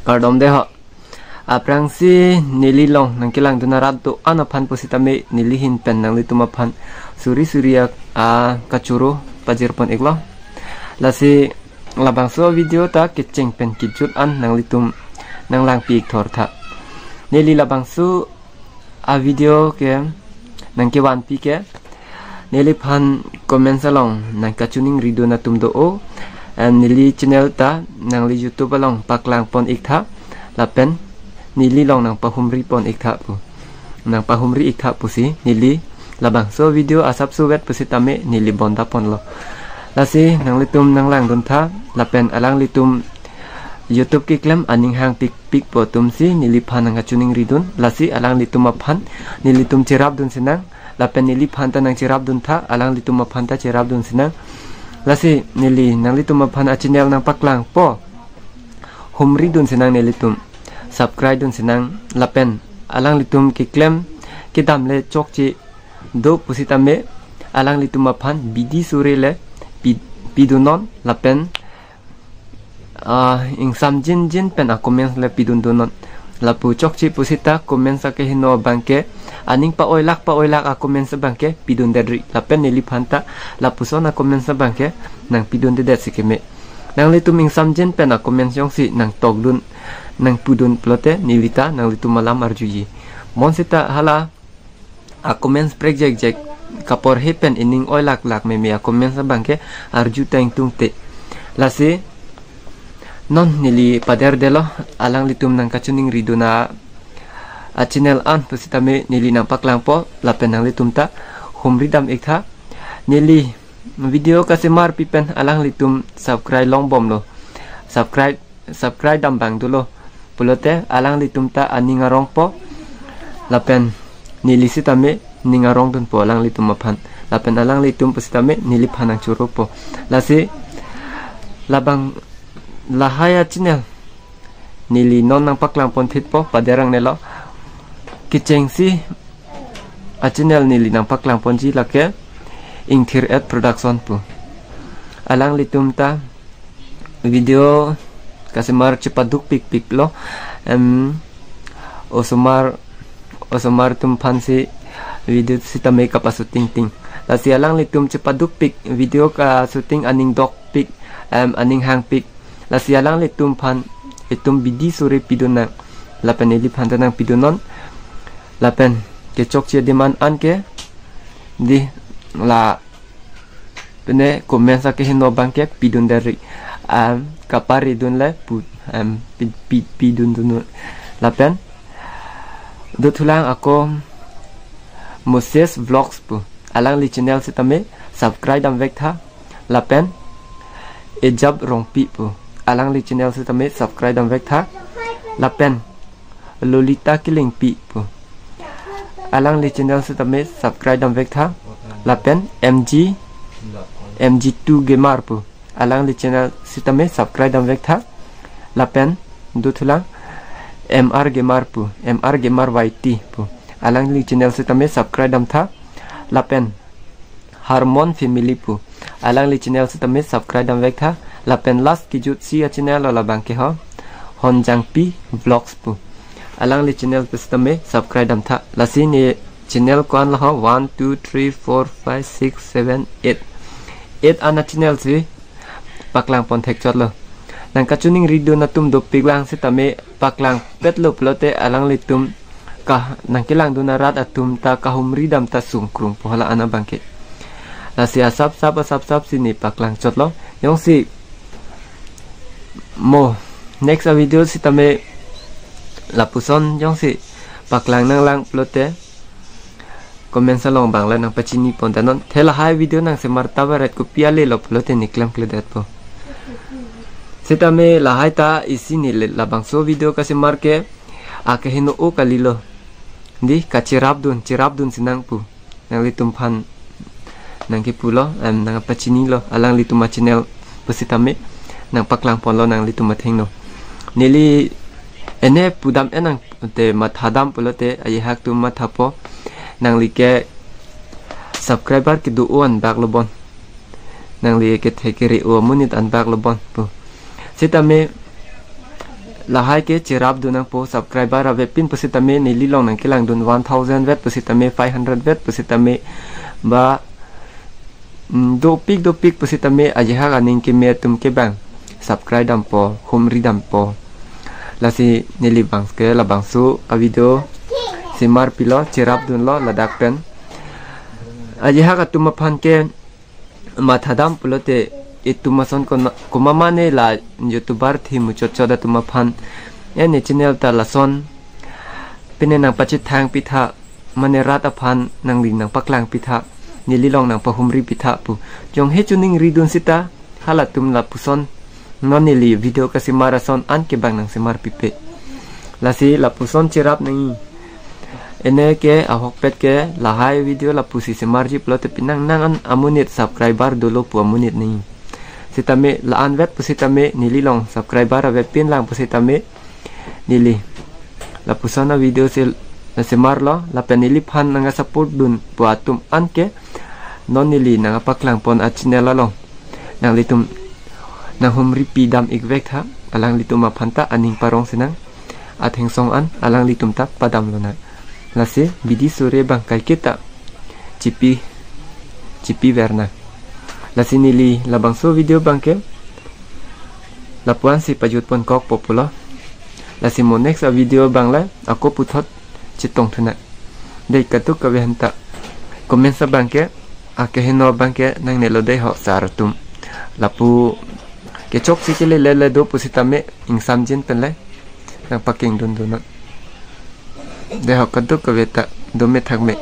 kardom de ho aprang si nili long nang kilang dunarat to anapan positame nili hin pen nang lituma phan suri suriya a kachuro pajir pon iklo lasi labang so video ta kitcheng pen kijut an nang litum nang lang pik thor tha nili labang su a video ke nang ke wan pi ke nili phan comment salong nang kachuning rido na tum do o nili channel ta nang li youtube along paklang pon ik tha lapen nili long nang pahumri pon ik tha pu nang pahumri ik tha pu si nili labang so video asap su wet pu si tame nili bonda pon lo lasi nang litum nang lang dun tha lapen alang litum youtube ki klem aning hang pik pik po tum si nili phan nang kachuning ridun lasi alang litum aphan nili tum chirap dun sinang lapen nili phan ta nang chirap dun tha alang litum aphan ta chirap dun sinang lasi nili nang litum aphan a channel nang paklang po humri dun sinang nili tum subscribe dun sinang lapen alang litum ki klem ki dam le chok chi do pusitame alang litum aphan bidi sure le pidunon lapen ing sam jin jin pen a comment le pidun donon lapu chok chi pusita comment sa ke hino bangke aning pa oilak a comment sa bangke pidun dedri lapen nili phanta lapu so na comment sa bangke nang pidun de sikeme nang litum ing sam jin pen a comment yong si nang tok dun nang pudun plote nilita nang litum malam arjuji monsita hala a comment sprek jek jek kapor hepen ining oilak lak me a comment sa bangke arju tang tung te lasi non nili pader delo alang litum nang kachuning rido na a channel an pusitame nili nang paklang po lapen nang litum ta humri dam ikha nili video kasi mar pipen alang litum subscribe long bom lo subscribe dam bang dulo pulote alang litum ta aning arong po lapen nili sitame ningarong dun po alang litum aphan lapen alang litum pusitame nili phanang churo po lasi labang lahaya channel nili non nang paklang pon thit po paderang nelo kicheng si a channel nili nang paklang pon ji lake ingthir at production po alang litum ta video kasemar cepaduk pik pik lo osomar tum fansi video sita makeup asu ting ting lasi alang litum cepaduk pik video ka shooting aning dok pik aning hang pik lasi alang litum phan itum bidi sore piduna lapen eli phan tanang pidunon lapen ke chok che diman an ke di la pene komensa ke hino bangke pidun dari kapari dun le pidun dun lapen dotulang ako Moses vlogs pu alang li channel sitame subscribe dam vek tha lapen ejab rongpi pu alang li channel sitame subscribe dam vek tha lapen lolita kiling pi pu alang li channel sitame subscribe dam vek tha lapen mg2 gamer pu alang li channel sitame subscribe dam vek tha lapen dotulang mr gamer pu mr gamer yt pu alang li channel sitame subscribe dam tha lapen harmon family pu alang li channel sitame subscribe dam vek tha lapen last kijut si channel la bangke ho honjang pi vlogs pu alang li channel sitame subscribe dam tha lasi ni channel kon la ho 1 2 3 4 5 6 7 8 ana channel si paklang pon thek chot lo nang kachuning rido na tum do piglang sitame paklang pet lo plote alang li tum ka nang kilang dunarat atum ta kahumri dam ta sungkrung pohala ana bangke lasi asap sap sini paklang chot lo yong si mo next video sitame lapuson yong si paklang nang lang plote comment sa long bangla nang pachini pon tanon thela hai video nang se martaba ret ko piale lo plote niklam kledat po sitame lahai ta isini labang so video kasi marke ake hino o kalilo di kacirap dun sinang pu nang litum phan nang ki pulo nang pachini lo alang litum channel pusitame nang paklang pon lo nang litum matheng no nili ene pudam enang te mathadam pulote ayi hak tu mathapo nang like subscriber ki du on bak lobon nang li ke thekeri o munit an bak lobon pu sitame lahai ke cerap dunang po subscriber ave pin pusitame nililong nang kilang dun 1000 vet pusitame 500 vet pusitame ba do pik pusitame ajeha kaning ke me tum ke bang subscribe dam po humri dam po lasi nilibang ke labang su a video simar pilo cerap dun lo ladak pen ajeha ka tumapan ke mathadam pulote itu mason ko mamane la youtuber thi muchot choda tumapan ene channel ta lason pine nang pachit thang pitha mane rat aphan nang ring nang paklang pitha nililong nang pahumri pitha pu jong he chuning ridun sita halatum la puson nonili video ka simarason an ke bang nang simar pipe lasi la puson cerap nang ene ke ahok pet ke lahai video la pusi simarji plot pinang nang amunit subscriber dulu pu amunit ni sitame laan vet pusitame nililong subscriber ave pin lang pusitame nili la pusana video sil na simar lo la penili phan nanga support dun puatum anke non nili nanga paklang pon a channel lo nang litum nang humri pidam igvek tha alang litum phanta aning parong sinang atheng song an alang litum tak padam lo na lase bidi sore bang kai kita cipi verna lasi nili labang so video bangke lapuan si pajut pon kok popular lasi mo next video bangla aku puthot chitong thuna dei katuk ka behanta comment sa bangke ake heno bangke nang nelo dei ho saratum lapu ke chok si kele lele do pusitame insam jin penle nang paking dun dun de ho katuk ka beta do me thakme